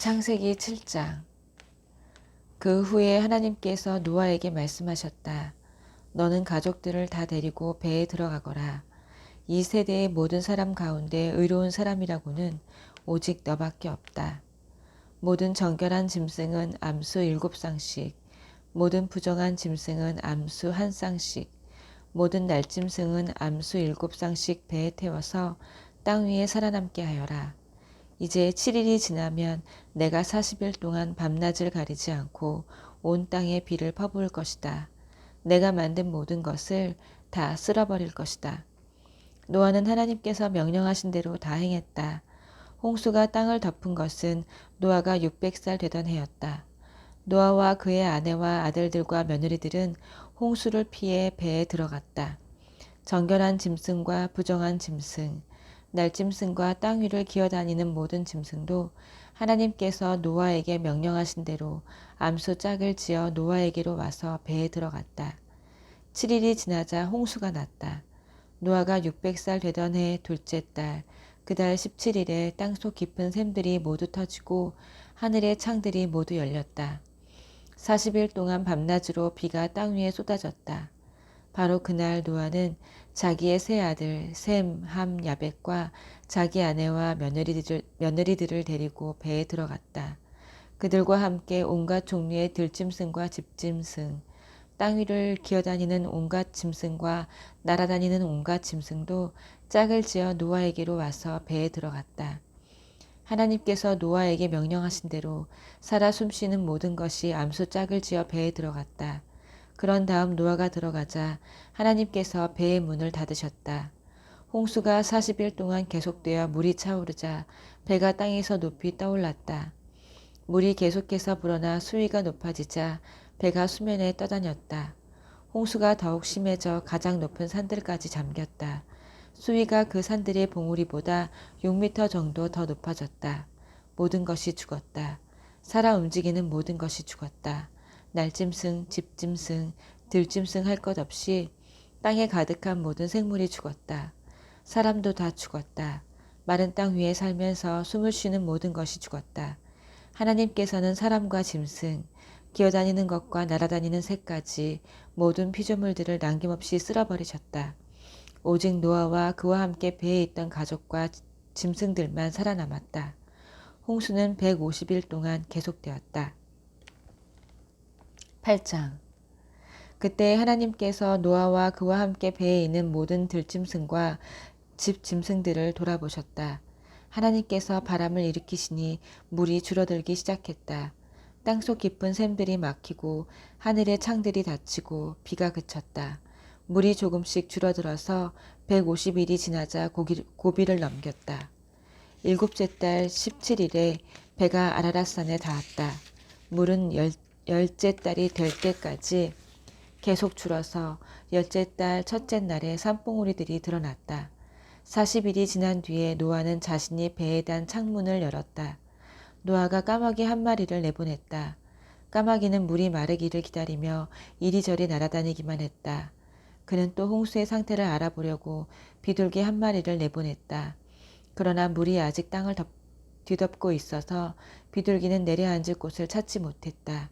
창세기 7장. 그 후에 하나님께서 노아에게 말씀하셨다. 너는 가족들을 다 데리고 배에 들어가거라. 이 세대의 모든 사람 가운데 의로운 사람이라고는 오직 너밖에 없다. 모든 정결한 짐승은 암수 7쌍씩, 모든 부정한 짐승은 암수 1쌍씩, 모든 날짐승은 암수 7쌍씩 배에 태워서 땅 위에 살아남게 하여라. 이제 7일이 지나면 내가 40일 동안 밤낮을 가리지 않고 온 땅에 비를 퍼부을 것이다. 내가 만든 모든 것을 다 쓸어버릴 것이다. 노아는 하나님께서 명령하신 대로 다 행했다. 홍수가 땅을 덮은 것은 노아가 600살 되던 해였다. 노아와 그의 아내와 아들들과 며느리들은 홍수를 피해 배에 들어갔다. 정결한 짐승과 부정한 짐승, 날짐승과 땅 위를 기어다니는 모든 짐승도 하나님께서 노아에게 명령하신 대로 암수 짝을 지어 노아에게로 와서 배에 들어갔다. 7일이 지나자 홍수가 났다. 노아가 600살 되던 해 둘째 달, 그 달 17일에 땅속 깊은 샘들이 모두 터지고 하늘의 창들이 모두 열렸다. 40일 동안 밤낮으로 비가 땅 위에 쏟아졌다. 바로 그날 노아는 자기의 세 아들 셈, 함, 야벳과 자기 아내와 며느리들을 데리고 배에 들어갔다. 그들과 함께 온갖 종류의 들짐승과 집짐승, 땅 위를 기어다니는 온갖 짐승과 날아다니는 온갖 짐승도 짝을 지어 노아에게로 와서 배에 들어갔다. 하나님께서 노아에게 명령하신 대로 살아 숨쉬는 모든 것이 암수 짝을 지어 배에 들어갔다. 그런 다음 노아가 들어가자 하나님께서 배의 문을 닫으셨다. 홍수가 40일 동안 계속되어 물이 차오르자 배가 땅에서 높이 떠올랐다. 물이 계속해서 불어나 수위가 높아지자 배가 수면에 떠다녔다. 홍수가 더욱 심해져 가장 높은 산들까지 잠겼다. 수위가 그 산들의 봉우리보다 6미터 정도 더 높아졌다. 모든 것이 죽었다. 살아 움직이는 모든 것이 죽었다. 날짐승, 집짐승, 들짐승 할 것 없이 땅에 가득한 모든 생물이 죽었다. 사람도 다 죽었다. 마른 땅 위에 살면서 숨을 쉬는 모든 것이 죽었다. 하나님께서는 사람과 짐승, 기어다니는 것과 날아다니는 새까지 모든 피조물들을 남김없이 쓸어버리셨다. 오직 노아와 그와 함께 배에 있던 가족과 짐승들만 살아남았다. 홍수는 150일 동안 계속되었다. 8장. 그때 하나님께서 노아와 그와 함께 배에 있는 모든 들짐승과 집 짐승들을 돌아보셨다. 하나님께서 바람을 일으키시니 물이 줄어들기 시작했다. 땅속 깊은 샘들이 막히고 하늘의 창들이 닫히고 비가 그쳤다. 물이 조금씩 줄어들어서 150일이 지나자 고비를 넘겼다. 일곱째 달 17일에 배가 아라랏산에 닿았다. 물은 열째 달이 될 때까지 계속 줄어서 열째 달 첫째 날에 산봉우리들이 드러났다. 40일이 지난 뒤에 노아는 자신이 배에 단 창문을 열었다. 노아가 까마귀 한 마리를 내보냈다. 까마귀는 물이 마르기를 기다리며 이리저리 날아다니기만 했다. 그는 또 홍수의 상태를 알아보려고 비둘기 한 마리를 내보냈다. 그러나 물이 아직 땅을 뒤덮고 있어서 비둘기는 내려앉을 곳을 찾지 못했다.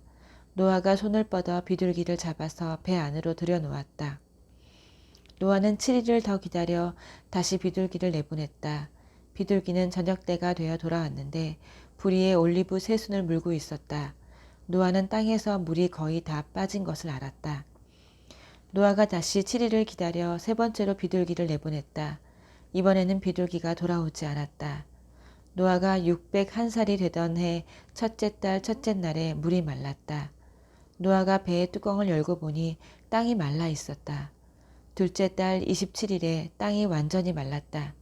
노아가 손을 뻗어 비둘기를 잡아서 배 안으로 들여놓았다. 노아는 7일을 더 기다려 다시 비둘기를 내보냈다. 비둘기는 저녁 때가 되어 돌아왔는데 부리에 올리브 3순을 물고 있었다. 노아는 땅에서 물이 거의 다 빠진 것을 알았다. 노아가 다시 7일을 기다려 세 번째로 비둘기를 내보냈다. 이번에는 비둘기가 돌아오지 않았다. 노아가 601살이 되던 해 첫째 달 첫째 날에 물이 말랐다. 노아가 배의 뚜껑을 열고 보니 땅이 말라 있었다. 둘째 달 27일에 땅이 완전히 말랐다.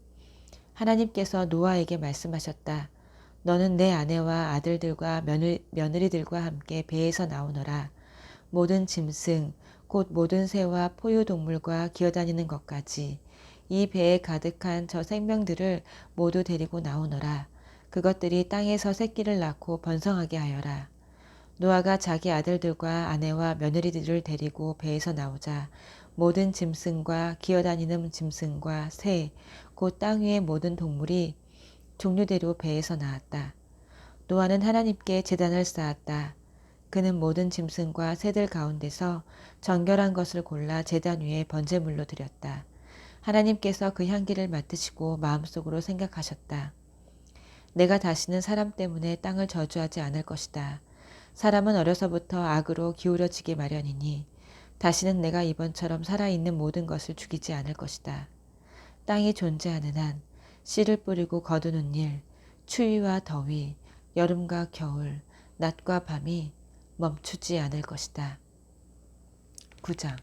하나님께서 노아에게 말씀하셨다. 너는 내 아내와 아들들과 며느리들과 함께 배에서 나오너라. 모든 짐승, 곧 모든 새와 포유동물과 기어다니는 것까지 이 배에 가득한 저 생명들을 모두 데리고 나오너라. 그것들이 땅에서 새끼를 낳고 번성하게 하여라. 노아가 자기 아들들과 아내와 며느리들을 데리고 배에서 나오자 모든 짐승과 기어다니는 짐승과 새, 곧 땅 위의 모든 동물이 종류대로 배에서 나왔다. 노아는 하나님께 제단을 쌓았다. 그는 모든 짐승과 새들 가운데서 정결한 것을 골라 제단 위에 번제물로 드렸다. 하나님께서 그 향기를 맡으시고 마음속으로 생각하셨다. 내가 다시는 사람 때문에 땅을 저주하지 않을 것이다. 사람은 어려서부터 악으로 기울어지기 마련이니 다시는 내가 이번처럼 살아있는 모든 것을 죽이지 않을 것이다. 땅이 존재하는 한 씨를 뿌리고 거두는 일, 추위와 더위, 여름과 겨울, 낮과 밤이 멈추지 않을 것이다. 9장.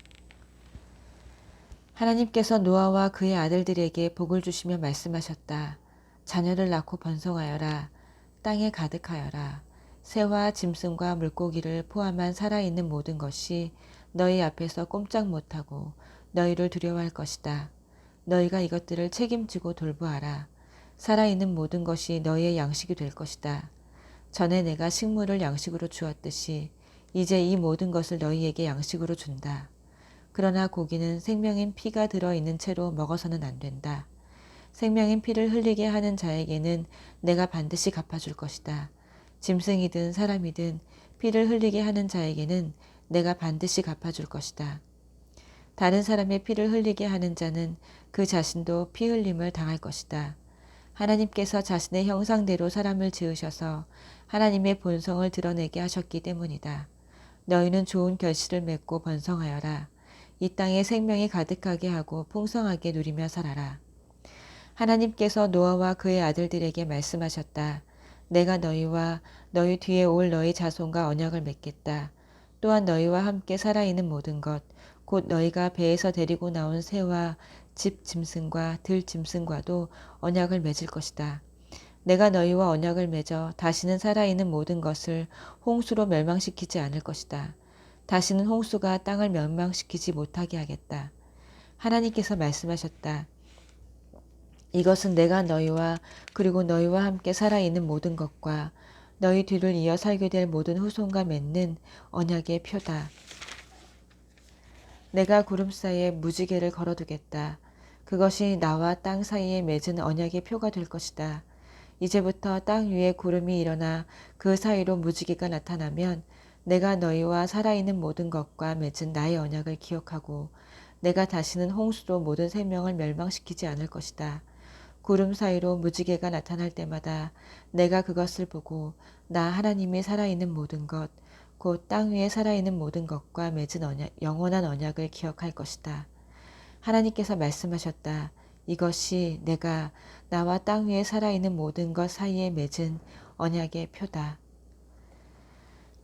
하나님께서 노아와 그의 아들들에게 복을 주시며 말씀하셨다. 자녀를 낳고 번성하여라. 땅에 가득하여라. 새와 짐승과 물고기를 포함한 살아있는 모든 것이 너희 앞에서 꼼짝 못하고 너희를 두려워할 것이다. 너희가 이것들을 책임지고 돌보아라. 살아있는 모든 것이 너희의 양식이 될 것이다. 전에 내가 식물을 양식으로 주었듯이 이제 이 모든 것을 너희에게 양식으로 준다. 그러나 고기는 생명인 피가 들어있는 채로 먹어서는 안 된다. 생명인 피를 흘리게 하는 자에게는 내가 반드시 갚아줄 것이다. 짐승이든 사람이든 피를 흘리게 하는 자에게는 내가 반드시 갚아줄 것이다. 다른 사람의 피를 흘리게 하는 자는 그 자신도 피 흘림을 당할 것이다. 하나님께서 자신의 형상대로 사람을 지으셔서 하나님의 본성을 드러내게 하셨기 때문이다. 너희는 좋은 결실을 맺고 번성하여라. 이 땅에 생명이 가득하게 하고 풍성하게 누리며 살아라. 하나님께서 노아와 그의 아들들에게 말씀하셨다. 내가 너희와 너희 뒤에 올 너희 자손과 언약을 맺겠다. 또한 너희와 함께 살아있는 모든 것, 곧 너희가 배에서 데리고 나온 새와 집 짐승과 들 짐승과도 언약을 맺을 것이다. 내가 너희와 언약을 맺어 다시는 살아있는 모든 것을 홍수로 멸망시키지 않을 것이다. 다시는 홍수가 땅을 멸망시키지 못하게 하겠다. 하나님께서 말씀하셨다. 이것은 내가 너희와 그리고 너희와 함께 살아있는 모든 것과 너희 뒤를 이어 살게 될 모든 후손과 맺는 언약의 표다. 내가 구름 사이에 무지개를 걸어두겠다. 그것이 나와 땅 사이에 맺은 언약의 표가 될 것이다. 이제부터 땅 위에 구름이 일어나 그 사이로 무지개가 나타나면 내가 너희와 살아있는 모든 것과 맺은 나의 언약을 기억하고 내가 다시는 홍수로 모든 생명을 멸망시키지 않을 것이다. 구름 사이로 무지개가 나타날 때마다 내가 그것을 보고 나 하나님이 살아있는 모든 것, 곧 땅 위에 살아있는 모든 것과 맺은 영원한 언약을 기억할 것이다. 하나님께서 말씀하셨다. 이것이 내가 나와 땅 위에 살아있는 모든 것 사이에 맺은 언약의 표다.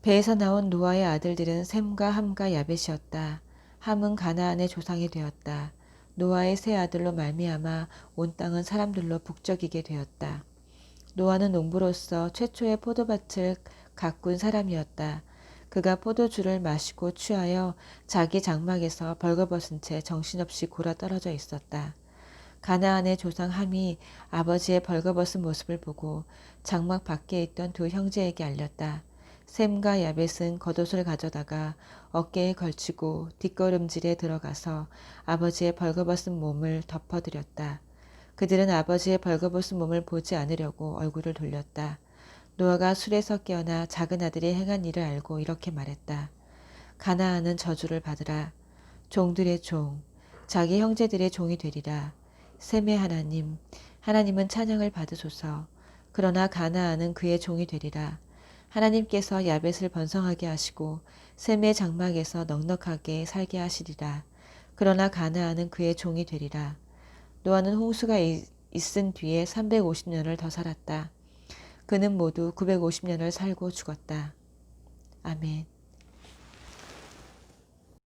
배에서 나온 노아의 아들들은 셈과 함과 야벳이었다. 함은 가나안의 조상이 되었다. 노아의 세 아들로 말미암아 온 땅은 사람들로 북적이게 되었다. 노아는 농부로서 최초의 포도밭을 가꾼 사람이었다. 그가 포도주를 마시고 취하여 자기 장막에서 벌거벗은 채 정신없이 골아 떨어져 있었다. 가나안의 조상 함이 아버지의 벌거벗은 모습을 보고 장막 밖에 있던 두 형제에게 알렸다. 셈과 야벳은 겉옷을 가져다가 어깨에 걸치고 뒷걸음질에 들어가서 아버지의 벌거벗은 몸을 덮어드렸다. 그들은 아버지의 벌거벗은 몸을 보지 않으려고 얼굴을 돌렸다. 노아가 술에서 깨어나 작은 아들이 행한 일을 알고 이렇게 말했다. 가나안은 저주를 받으라. 종들의 종, 자기 형제들의 종이 되리라. 셈의 하나님, 하나님은 찬양을 받으소서. 그러나 가나안은 그의 종이 되리라. 하나님께서 야벳을 번성하게 하시고 셈의 장막에서 넉넉하게 살게 하시리라. 그러나 가나안은 그의 종이 되리라. 노아는 홍수가 있은 뒤에 350년을 더 살았다. 그는 모두 950년을 살고 죽었다. 아멘.